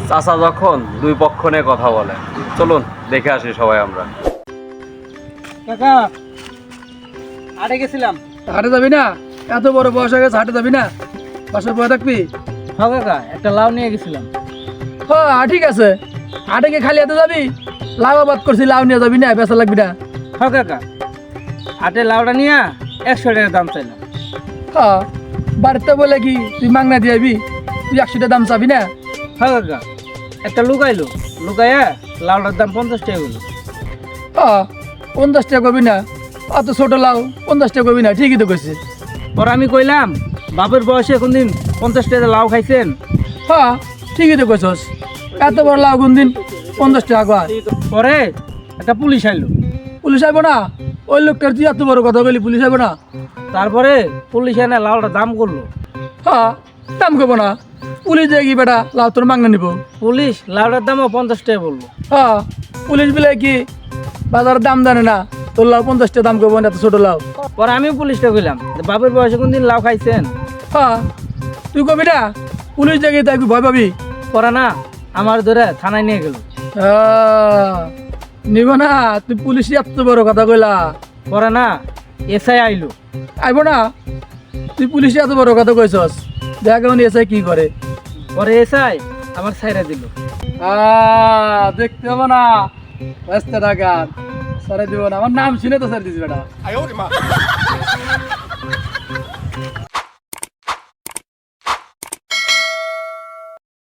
চাচা যখন দুই পক্ষ নিয়ে কথা বলে, চলুন দেখে আসি সবাই আমরা। কাকা হাটে গেছিলাম। হাটে যাবি না? এত বড় বয়স হয়ে গেছে, হাটে যাবি না? বাসায় বয়ে থাকবি? হ্যাঁ কাকা, একটা লাউ নিয়ে গেছিলাম। হ্যাঁ ঠিক আছে, হাটে গিয়ে খালি হাতে যাবি? লাউ আবাদ করছি, লাউ নিয়ে যাবি না? বেচা লাগবি না? হ্যাঁ কাকা, হাটে লাউটা নিয়ে 100 টাকা দাম চাইলাম। হ্যাঁ, বাড়িতে বলে কি তুই মাংনা দিয়ে আইবি? তুই 100 টাকা দাম চাবি না? হ্যাঁ কাকা, একটা লুকাইলো, লুকাইয়া লাউটার দাম 50 টাকা হলো। হ্যাঁ, 50 টাকা কবি না? অত ছোট লাউ 50 টাকা কবি না? ঠিকই তো কইছে। পরে আমি কইলাম, বাপের বয়সে কোনদিন 50 টাকা লাউ খাইছেন? হ্যাঁ ঠিকই তো কইছস, এত বড় লাউ কোনদিন 50 টাকা কয়? পরে একটা পুলিশ আইলো। পুলিশ আইব না? ওই লোকটার তুই এত বড় কথা বলি, পুলিশ আইব না? তারপরে পুলিশ এনে লাউটার দাম করলো। হ্যাঁ, দাম কব না? পুলিশ যায় কি বেটা লাউ তোর মাংনা নিব? পুলিশ লাউটার দামও 50 টাকা বললো। হ্যাঁ, পুলিশ বলে কি বাজারের দাম জানে না? তোর লাউ 50 টাকা দাম কব না, এত ছোট লাউ? পরে আমি পুলিশটা কইলাম, যে বাপের বয়সে কোনদিন লাউ খাইছেন? হ্যাঁ, তুই কবি না? পুলিশ দেখে তাই ভয় পাবি? পরে না, আমার ধরে থানায় নিয়ে গেল। নিব না? তুই পুলিশ এত বড় কথা কইলা? পরে না, এসআই আইলো। আইব না? তুই পুলিশ এত বড় কথা কইছস, দেখ এখন এসআই কি করে। পরে এসআই আমার ছাইরা দিল। দেখতে হবে না ব্যস্ত টাকা সারাই দিব না? আমার নাম শুনে তো স্যার দিস বেটা।